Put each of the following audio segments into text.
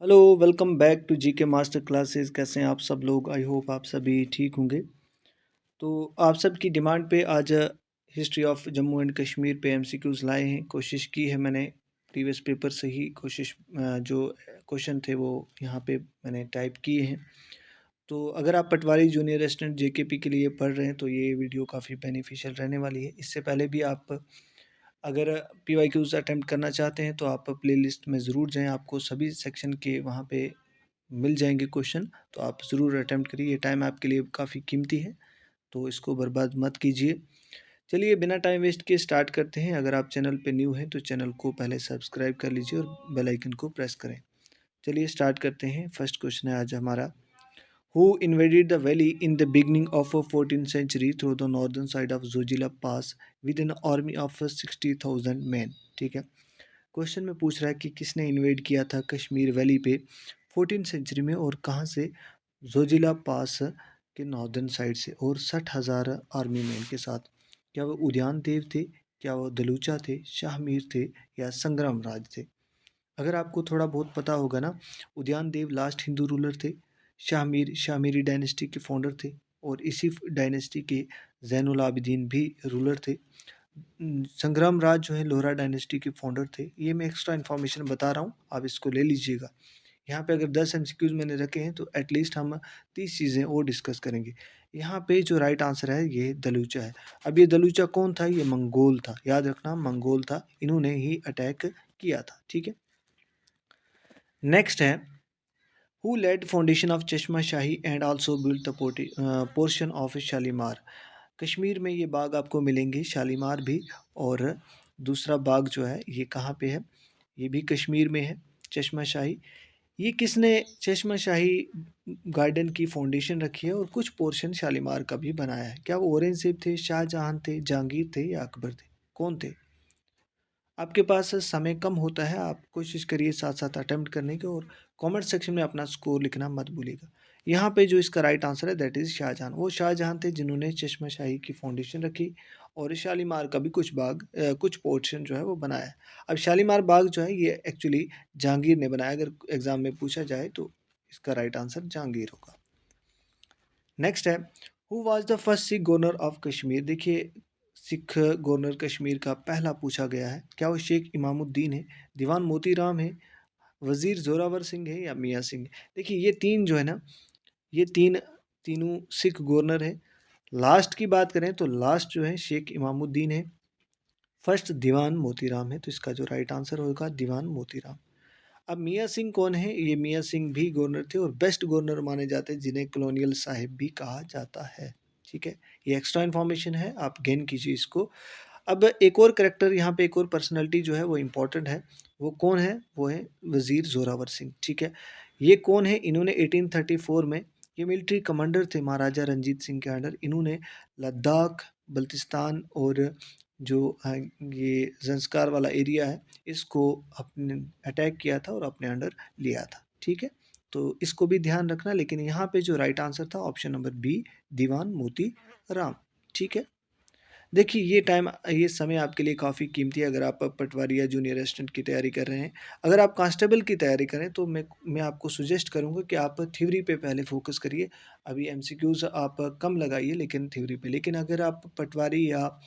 Hello, welcome back to GK master classes. कैसे हैं आप सब लोग? आई होप आप सभी ठीक होंगे। तो आप सब की डिमांड पे आज history of Jammu and Kashmir पे एमसीक्यूज़ लाए हैं। कोशिश की है मैंने प्रीवियस पेपर से ही जो क्वेश्चन थे वो यहाँ पे मैंने टाइप किए हैं। तो अगर आप पटवारी जूनियर रेजिडेंट जेकेपी के लिए पढ़ रहे हैं तो ये वीडियो काफ़ी बेनिफिशियल रहने वाली है। इससे पहले भी आप अगर पीवाईक्यूज़ अटेम्प्ट करना चाहते हैं तो आप प्लेलिस्ट में ज़रूर जाएँ। आपको सभी सेक्शन के वहाँ पे मिल जाएंगे क्वेश्चन। तो आप ज़रूर अटेम्प्ट करिए। ये टाइम आपके लिए काफ़ी कीमती है, तो इसको बर्बाद मत कीजिए। चलिए बिना टाइम वेस्ट किए स्टार्ट करते हैं। अगर आप चैनल पे न्यू हैं तो चैनल को पहले सब्सक्राइब कर लीजिए और बेल आइकन को प्रेस करें। चलिए स्टार्ट करते हैं। फर्स्ट क्वेश्चन है आज हमारा, who invaded the valley in the beginning of 14th century through the northern side of Zojila pass with an army of 60,000 man. ठीक है, क्वेश्चन में पूछ रहा है कि किसने इन्वेड किया था कश्मीर वैली पे 14th सेंचुरी में और कहाँ से? जोजिला पास के नॉर्दर्न साइड से और 60,000 आर्मी मैन के साथ। क्या वो उद्यान देव थे, क्या वो दलूचा थे, शाहमीर थे या संग्राम राज थे? अगर आपको थोड़ा बहुत पता होगा ना, उद्यान देव लास्ट हिंदू रूलर थे, शाहमीरी डायनेस्टी के फाउंडर थे और इसी डायनेस्टी के जैनुल आबिदीन भी रूलर थे। संग्राम राज जो है लोहरा डायनेस्टी के फाउंडर थे। ये मैं एक्स्ट्रा इन्फॉर्मेशन बता रहा हूँ, आप इसको ले लीजिएगा। यहाँ पे अगर 10 एमसीक्यूज मैंने रखे हैं तो एटलीस्ट हम 30 चीज़ें और डिस्कस करेंगे। यहाँ पे जो राइट आंसर है ये दलूचा है। अब ये दलूचा कौन था? ये मंगोल था, याद रखना मंगोल था, इन्होंने ही अटैक किया था। ठीक है, नेक्स्ट है, who lead foundation of Chashma Shahi and also built the portion of Shalimar. Kashmir में ये बाग आपको मिलेंगे, शालीमार भी, और दूसरा बाग जो है ये कहाँ पे है? ये भी कश्मीर में है, चश्मा शाही। ये किसने चश्मा शाही गार्डन की फाउंडेशन रखी है और कुछ पोर्शन शालीमार का भी बनाया है? क्या वो औरंगजेब थे, शाहजहां थे, जहांगीर थे या अकबर थे? कौन थे? आपके पास समय कम होता है, आप कोशिश करिए साथ साथ अटेम्प्ट करने की और कमेंट सेक्शन में अपना स्कोर लिखना मत भूलिएगा। यहाँ पे जो इसका राइट आंसर है दैट इज़ शाहजहां। वो शाहजहां थे जिन्होंने चश्मा शाही की फाउंडेशन रखी और शालीमार का भी कुछ पोर्शन जो है वो बनाया है। अब शालीमार बाग जो है ये एक्चुअली जहांगीर ने बनाया। अगर एग्जाम में पूछा जाए तो इसका राइट आंसर जहांगीर होगा। नेक्स्ट है, who was the first Sikh governor of Kashmir. देखिए, सिख गवर्नर कश्मीर का पहला पूछा गया है। क्या वो शेख इमामुद्दीन है, दीवान मोतीराम है, वजीर जोरावर सिंह है या मियाँ सिंह है? देखिए ये तीन जो है ना, ये तीनों सिख गवर्नर है। लास्ट की बात करें तो लास्ट जो है शेख इमामुद्दीन है, फर्स्ट दीवान मोतीराम है। तो इसका जो राइट आंसर होगा दीवान मोतीराम। अब मियाँ सिंह कौन है? ये मियाँ सिंह भी गवर्नर थे और बेस्ट गवर्नर माने जाते हैं, जिन्हें कॉलोनियल साहिब भी कहा जाता है। ठीक है, ये एक्स्ट्रा इन्फॉर्मेशन है, आप गेन कीजिए इसको। अब एक और करेक्टर यहाँ पे, एक और पर्सनैलिटी जो है वो इम्पोर्टेंट है। वो कौन है? वो है वज़ीर ज़ोरावर सिंह। ठीक है, ये कौन है? इन्होंने 1834 में, ये मिलिट्री कमांडर थे महाराजा रंजीत सिंह के अंडर। इन्होंने लद्दाख, बल्तिस्तान और जो ये ज़ंस्कार वाला एरिया है इसको अपने अटैक किया था और अपने अंडर लिया था। ठीक है, तो इसको भी ध्यान रखना। लेकिन यहाँ पे जो राइट आंसर था ऑप्शन नंबर बी, दीवान मोती राम। ठीक है, देखिए ये समय आपके लिए काफ़ी कीमती है अगर आप पटवारी या जूनियर असिस्टेंट की तैयारी कर रहे हैं। अगर आप कांस्टेबल की तैयारी करें तो मैं आपको सजेस्ट करूँगा कि आप थ्योरी पे पहले फोकस करिए। अभी एमसीक्यूज़ आप कम लगाइए लेकिन थ्योरी पे। लेकिन अगर आप पटवारी या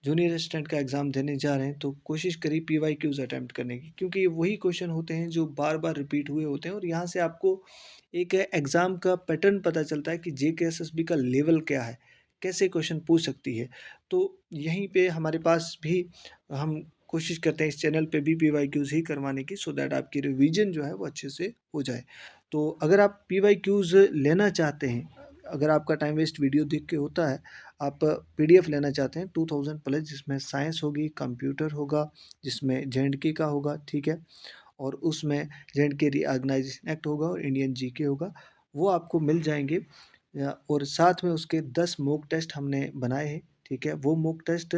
जूनियर असिस्टेंट का एग्ज़ाम देने जा रहे हैं तो कोशिश करिए पीवाईक्यूज़ अटेम्प्ट करने की, क्योंकि ये वही क्वेश्चन होते हैं जो बार-बार रिपीट हुए होते हैं और यहाँ से आपको एक एग्ज़ाम का पैटर्न पता चलता है कि जेकेएसएसबी का लेवल क्या है, कैसे क्वेश्चन पूछ सकती है। तो यहीं पे हमारे पास भी हम कोशिश करते हैं इस चैनल पे भी पीवाईक्यूज़ ही करवाने की, सो दैट आपकी रिवीजन जो है वो अच्छे से हो जाए। तो अगर आप पीवाईक्यूज़ लेना चाहते हैं, अगर आपका टाइम वेस्ट वीडियो देख के होता है, आप पीडीएफ लेना चाहते हैं 2000 प्लस, जिसमें साइंस होगी, कंप्यूटर होगा, जिसमें जेएंडके का होगा। ठीक है, और उसमें जेएंडके रीऑर्गेनाइजेशन एक्ट होगा और इंडियन जीके होगा, वो आपको मिल जाएंगे। और साथ में उसके 10 मॉक टेस्ट हमने बनाए हैं। ठीक है, वो mock test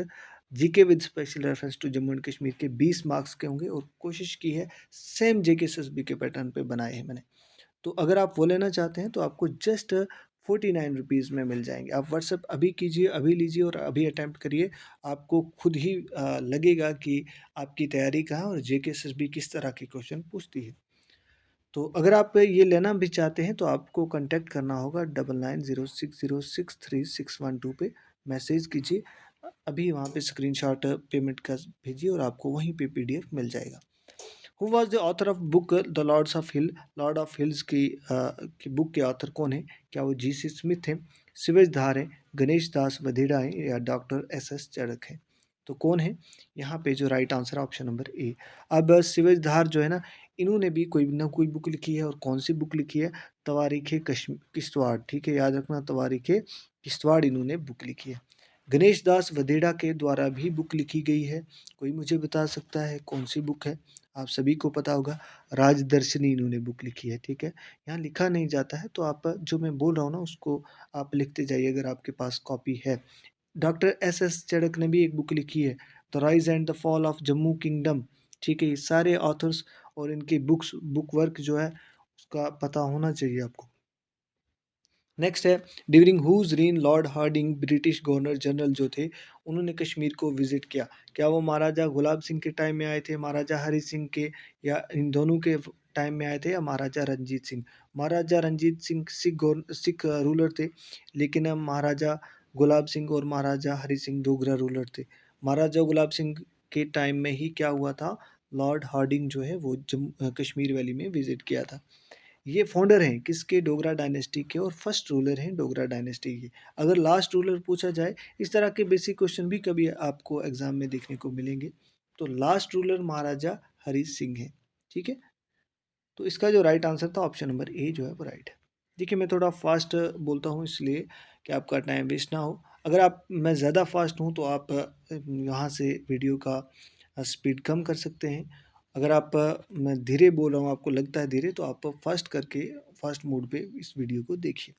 GK with special reference to Jammu and Kashmir के 20 मार्क्स के होंगे और कोशिश की है सेम जेके एसएसबी के पैटर्न पे बनाए हैं मैंने। तो अगर आप वो लेना चाहते हैं तो आपको जस्ट 49 रुपीज़ में मिल जाएंगे। आप व्हाट्सएप अभी कीजिए, अभी लीजिए और अभी अटैम्प्ट करिए। आपको खुद ही लगेगा कि आपकी तैयारी कहाँ और जेके एसएसबी किस तरह के क्वेश्चन पूछती है। तो अगर आप ये लेना भी चाहते हैं तो आपको कांटेक्ट करना होगा 9906063612 पे मैसेज कीजिए। अभी वहाँ पे स्क्रीनशॉट पेमेंट का भेजिए और आपको वहीं पे पीडीएफ मिल जाएगा। Who was the author of book the lords of hill? Lord of hills की बुक के ऑथर कौन है? क्या वो जी सी स्मिथ है, शिवेश धार है, गणेश दास वधेड़ा है या डॉक्टर एस एस चरक है? तो कौन है यहाँ पे? जो राइट आंसर है ऑप्शन नंबर ए। अब शिवेश धार जो है ना, इन्होंने भी कोई ना कोई बुक लिखी है, और कौन सी बुक लिखी है? तवारीख किश्तवाड़, ठीक है, याद रखना, तवारीख किश्तवाड़ इन्होंने बुक लिखी है। गणेश दास वधेड़ा के द्वारा भी बुक लिखी गई है, कोई मुझे बता सकता है कौन सी बुक है? आप सभी को पता होगा, राजदर्शनी इन्होंने बुक लिखी है, ठीक है। यहाँ लिखा नहीं जाता है, तो आप जो मैं बोल रहा हूँ ना उसको आप लिखते जाइए अगर आपके पास कॉपी है। डॉक्टर एस एस चड़क ने भी एक बुक लिखी है, the rise and the fall of Jammu kingdom, ठीक है। ये सारे ऑथर्स और इनकी बुक वर्क जो है उसका पता होना चाहिए आपको। नेक्स्ट है, during whose reign Lord Hardinge British governor general जो थे उन्होंने कश्मीर को विजिट किया? क्या वो महाराजा गुलाब सिंह के टाइम में आए थे, महाराजा हरि सिंह के, या इन दोनों के टाइम में आए थे, या महाराजा रंजीत सिंह? महाराजा रंजीत सिंह सिख रूलर थे, लेकिन अब महाराजा गुलाब सिंह और महाराजा हरि सिंह डोगरा रूलर थे। महाराजा गुलाब सिंह के टाइम में ही क्या हुआ था, लॉर्ड हार्डिंग जो है वो कश्मीर वैली में विजिट किया था। ये फाउंडर हैं किसके? डोगरा डायनेस्टी के, और फर्स्ट रूलर हैं डोगरा डायनेस्टी के। अगर लास्ट रूलर पूछा जाए, इस तरह के बेसिक क्वेश्चन भी कभी आपको एग्जाम में देखने को मिलेंगे, तो लास्ट रूलर महाराजा हरि सिंह है, ठीक है। तो इसका जो राइट आंसर था ऑप्शन नंबर ए जो है वो राइट है। देखिए मैं थोड़ा फास्ट बोलता हूँ इसलिए कि आपका टाइम वेस्ट ना हो। अगर आप मैं ज़्यादा फास्ट हूँ तो आप यहाँ से वीडियो का स्पीड कम कर सकते हैं। अगर आप मैं धीरे बोल रहा हूँ, आपको लगता है धीरे, तो आप फास्ट करके फास्ट मोड पे इस वीडियो को देखिए।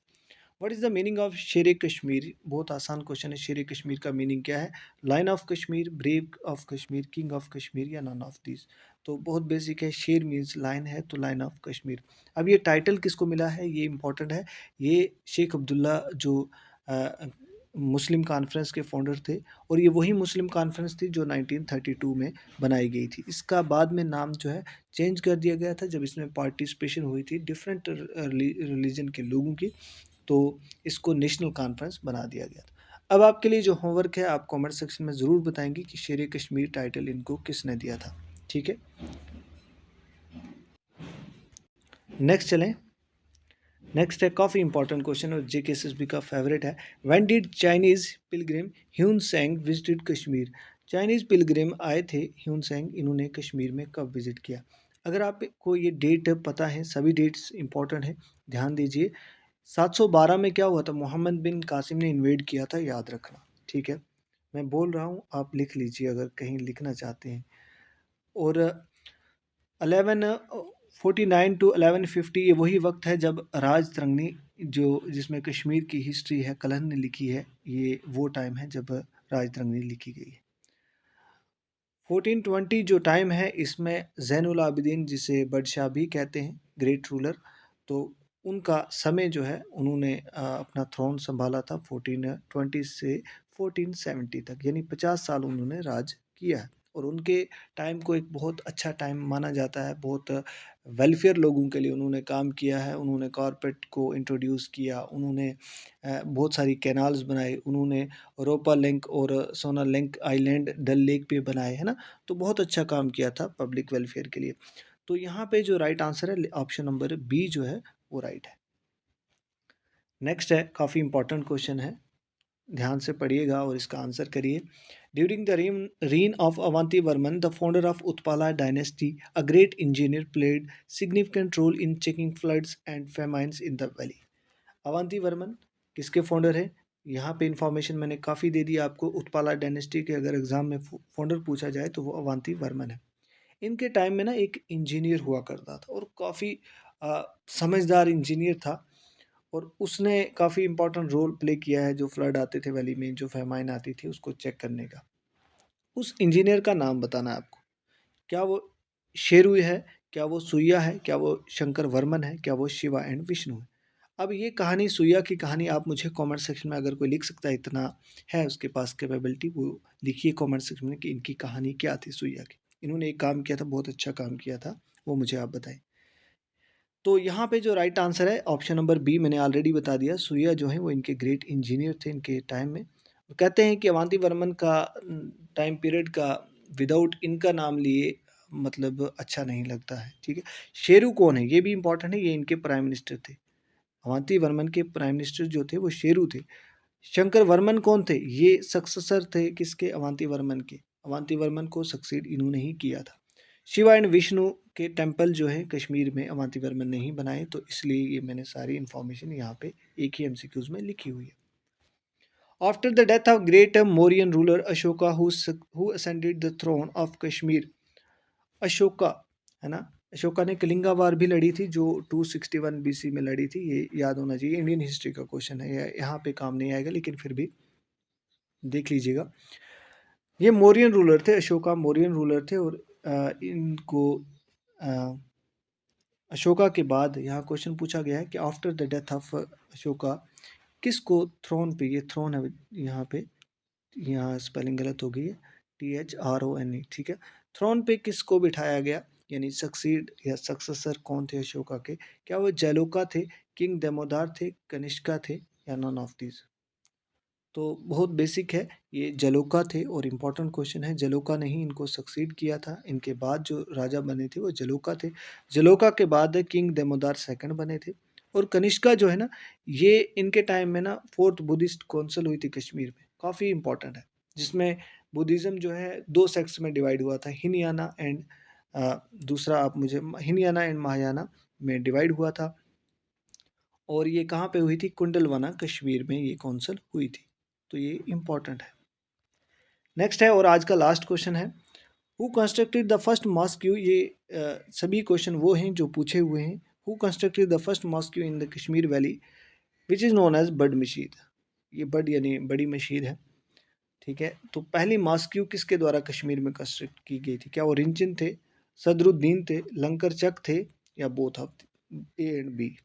What is the meaning of शेर कश्मीर? बहुत आसान क्वेश्चन है। शेर कश्मीर का मीनिंग क्या है? Line of Kashmir, brave of Kashmir, king of Kashmir, या नन ऑफ दिस? तो बहुत बेसिक है, शेर मीन्स लाइन है, तो लाइन ऑफ कश्मीर। अब ये टाइटल किसको मिला है, ये इंपॉर्टेंट है। ये शेख अब्दुल्ला जो अ, मुस्लिम कॉन्फ्रेंस के फाउंडर थे, और ये वही मुस्लिम कॉन्फ्रेंस थी जो 1932 में बनाई गई थी। इसका बाद में नाम जो है चेंज कर दिया गया था जब इसमें पार्टिसिपेशन हुई थी डिफरेंट रिलीजन के लोगों की, तो इसको नेशनल कॉन्फ्रेंस बना दिया गया था। अब आपके लिए जो होमवर्क है, आप कमेंट सेक्शन में ज़रूर बताएंगे कि शेर कश्मीर टाइटल इनको किसने दिया था, ठीक है। नेक्स्ट चलें। नेक्स्ट है काफ़ी इंपॉर्टेंट क्वेश्चन, और जेकेएसएसबी का फेवरेट है। When did Chinese pilgrim Hiuen Tsang visited Kashmir? Chinese pilgrim आए थे ह्यून सेंग, इन्होंने कश्मीर में कब विजिट किया? अगर आपको ये डेट पता है, सभी डेट्स इंपॉर्टेंट है, ध्यान दीजिए। 712 में क्या हुआ था? मोहम्मद बिन कासिम ने इन्वेड किया था, याद रखना, ठीक है। मैं बोल रहा हूँ, आप लिख लीजिए अगर कहीं लिखना चाहते हैं। और 1149 टू 1150 ये वही वक्त है जब राज तरंगनी, जो जिसमें कश्मीर की हिस्ट्री है कलहन ने लिखी है, ये वो टाइम है जब राज तरंगनी लिखी गई है। 1420 जो टाइम है, इसमें ज़ैनुल आबिदीन, जिसे बदशाह भी कहते हैं, ग्रेट रूलर, तो उनका समय जो है उन्होंने अपना थ्रोन संभाला था 1420 से 1470 तक, यानी 50 साल उन्होंने राज किया है। और उनके टाइम को एक बहुत अच्छा टाइम माना जाता है, बहुत वेलफेयर लोगों के लिए उन्होंने काम किया है। उन्होंने कॉरपोरेट को इंट्रोड्यूस किया, उन्होंने बहुत सारी कैनाल्स बनाए, उन्होंने रोपा लिंक और सोना लिंक आइलैंड डल लेक पे बनाए, है ना। तो बहुत अच्छा काम किया था पब्लिक वेलफेयर के लिए। तो यहाँ पे जो राइट आंसर है ऑप्शन नंबर बी जो है वो राइट है। नेक्स्ट है, काफ़ी इंपॉर्टेंट क्वेश्चन है, ध्यान से पढ़िएगा और इसका आंसर करिए। During the reign of Avanti Varman the founder of Utpala dynasty a great engineer played significant role in checking floods and famines in the valley. Avanti Varman किसके फाउंडर हैं? यहाँ पे इंफॉर्मेशन मैंने काफ़ी दे दी आपको। उत्पाला डायनेस्टी के अगर एग्जाम में फाउंडर पूछा जाए तो वो अवंती वर्मन है। इनके टाइम में ना एक इंजीनियर हुआ करता था, और काफ़ी समझदार इंजीनियर था, और उसने काफ़ी इंपॉर्टेंट रोल प्ले किया है जो फ्लड आते थे वैली में, जो फेमाइन आती थी उसको चेक करने का। उस इंजीनियर का नाम बताना है आपको। क्या वो शेरू है, क्या वो सुइया है, क्या वो शंकर वर्मन है, क्या वो शिवा एंड विष्णु है? अब ये कहानी, सुइया की कहानी, आप मुझे कमेंट सेक्शन में अगर कोई लिख सकता है, इतना है उसके पास कैपेबिलिटी, वो लिखिए कमेंट सेक्शन में कि इनकी कहानी क्या थी सुइया की। इन्होंने एक काम किया था, बहुत अच्छा काम किया था, वो मुझे आप बताएं। तो यहाँ पे जो राइट आंसर है ऑप्शन नंबर बी, मैंने ऑलरेडी बता दिया। सूर्या जो है वो इनके ग्रेट इंजीनियर थे इनके टाइम में। कहते हैं कि अवंती वर्मन का टाइम पीरियड का विदाउट इनका नाम लिए मतलब अच्छा नहीं लगता है, ठीक है। शेरू कौन है, ये भी इंपॉर्टेंट है, ये इनके प्राइम मिनिस्टर थे। अवंती वर्मन के प्राइम मिनिस्टर जो थे वो शेरू थे। शंकर वर्मन कौन थे, ये सक्सेसर थे किसके, अवंती वर्मन के। अवंती वर्मन को सक्सीड इन्होंने ही किया था। शिवा एंड विष्णु के टेम्पल जो है कश्मीर में अवंती वर्मन ने ही बनाए, तो इसलिए ये मैंने सारी इन्फॉर्मेशन यहाँ पे एक ही एमसीक्यूज में लिखी हुई है। After the death of great Mauryan ruler Ashoka, who ascended the throne of Kashmir, Ashoka है ना, अशोका ने कलिंगा वार भी लड़ी थी जो 261 बीसी में लड़ी थी, ये याद होना चाहिए। इंडियन हिस्ट्री का क्वेश्चन है, यहाँ पे काम नहीं आएगा लेकिन फिर भी देख लीजिएगा। ये मौर्यन रूलर थे, अशोका मौर्यन रूलर थे, और इनको अशोका के बाद यहाँ क्वेश्चन पूछा गया है कि after the death of Ashoka किसको थ्रोन पे, ये थ्रोन है यहाँ पे, यहाँ स्पेलिंग गलत हो गई है, THRONE, ठीक है। थ्रोन पे किसको बिठाया गया, यानी सक्सीड या सक्सेसर कौन थे अशोका के, क्या वो जलोका थे, किंग देमोदार थे, कनिष्का थे, या नन ऑफ दीज। तो बहुत बेसिक है, ये जलोका थे और इम्पोर्टेंट क्वेश्चन है। जलोका ने ही इनको सक्सीड किया था, इनके बाद जो राजा बने थे वो जलोका थे। जलोका के बाद किंग देमोदार सेकंड बने थे। और कनिष्का जो है ना, ये इनके टाइम में ना फोर्थ बुद्धिस्ट काउंसिल हुई थी कश्मीर में, काफ़ी इंपॉर्टेंट है, जिसमें बुद्धिज़्म जो है दो सेक्ट्स में डिवाइड हुआ था, हिनयाना एंड दूसरा आप मुझे हिनयाना एंड महायाना में डिवाइड हुआ था। और ये कहाँ पे हुई थी, कुंडलवाना कश्मीर में ये काउंसिल हुई थी, तो ये इम्पॉर्टेंट है। नेक्स्ट है और आज का लास्ट क्वेश्चन है, who constructed the first mosque, ये सभी क्वेश्चन वो हैं जो पूछे हुए हैं। Who constructed the first mosque in the Kashmir valley which is known as Bud Masjid, ये बड यानी बड़ी मशीद है, ठीक है। तो पहली मॉस्क्यू किसके द्वारा कश्मीर में कंस्ट्रक्ट की गई थी, क्या वो रिंचिन थे, सदरुद्दीन थे, लंकर चक थे, या both of a and b.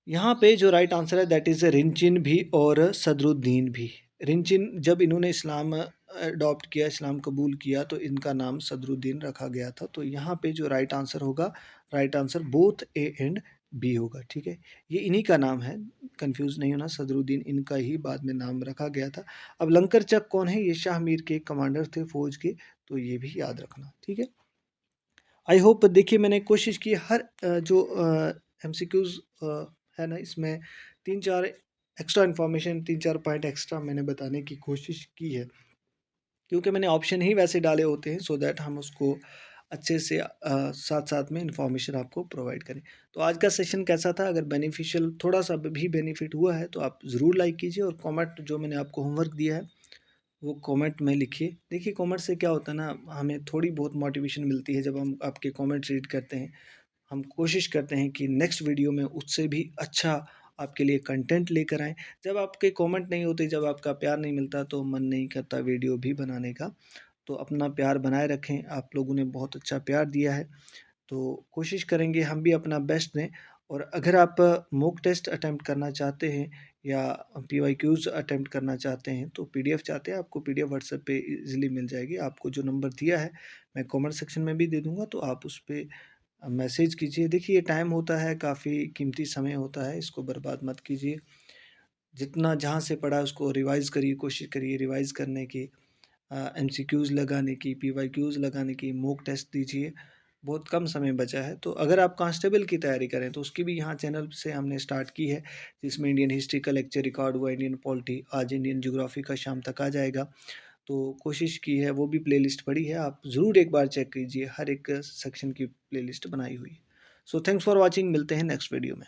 यहाँ पे जो राइट आंसर है दैट इज़ रिंचिन भी और सदरुद्दीन भी। रिंचिन जब इन्होंने इस्लाम अडॉप्ट किया, इस्लाम कबूल किया, तो इनका नाम सदरुद्दीन रखा गया था। तो यहाँ पे जो राइट आंसर होगा, right answer both a and b होगा, ठीक है। ये इन्हीं का नाम है, कंफ्यूज नहीं होना, सदरुद्दीन इनका ही बाद में नाम रखा गया था। अब लंकर चक कौन है, ये शाह मीर के कमांडर थे फौज के, तो ये भी याद रखना, ठीक है। आई होप, देखिए मैंने कोशिश की हर जो MCQs है ना, इसमें 3-4 एक्स्ट्रा इन्फॉर्मेशन, 3-4 पॉइंट एक्स्ट्रा मैंने बताने की कोशिश की है, क्योंकि मैंने ऑप्शन ही वैसे डाले होते हैं सो दैट हम उसको अच्छे से साथ साथ में इन्फॉर्मेशन आपको प्रोवाइड करें। तो आज का सेशन कैसा था, अगर बेनिफिशियल थोड़ा सा भी बेनिफिट हुआ है तो आप ज़रूर लाइक कीजिए, और कमेंट जो मैंने आपको होमवर्क दिया है वो कमेंट में लिखिए। देखिए कमेंट से क्या होता है ना, हमें थोड़ी बहुत मोटिवेशन मिलती है जब हम आपके कमेंट रीड करते हैं। हम कोशिश करते हैं कि नेक्स्ट वीडियो में उससे भी अच्छा आपके लिए कंटेंट लेकर आएँ। जब आपके कमेंट नहीं होते, जब आपका प्यार नहीं मिलता, तो मन नहीं करता वीडियो भी बनाने का। तो अपना प्यार बनाए रखें, आप लोगों ने बहुत अच्छा प्यार दिया है, तो कोशिश करेंगे हम भी अपना बेस्ट दें। और अगर आप मॉक टेस्ट अटेम्प्ट करना चाहते हैं या PYQs अटेम्प्ट करना चाहते हैं, तो PDF चाहते हैं, आपको PDF व्हाट्सएप पे ईज़िली मिल जाएगी। आपको जो नंबर दिया है मैं कमेंट सेक्शन में भी दे दूँगा, तो आप उस पे मैसेज कीजिए। देखिए ये टाइम होता है, काफ़ी कीमती समय होता है, इसको बर्बाद मत कीजिए। जितना जहाँ से पढ़ा उसको रिवाइज़ करिए, कोशिश करिए रिवाइज़ करने की, MCQs लगाने की, PYQs लगाने की, मॉक टेस्ट दीजिए। बहुत कम समय बचा है, तो अगर आप कांस्टेबल की तैयारी करें तो उसकी भी यहाँ चैनल से हमने स्टार्ट की है, जिसमें इंडियन हिस्ट्री का लेक्चर रिकॉर्ड हुआ, इंडियन पॉलिटी, आज इंडियन ज्योग्राफी का शाम तक आ जाएगा। तो कोशिश की है, वो भी प्लेलिस्ट पड़ी है, आप ज़रूर एक बार चेक कीजिए, हर एक सेक्शन की प्लेलिस्ट बनाई हुई है। सो थैंक्स फॉर वॉचिंग, मिलते हैं नेक्स्ट वीडियो में।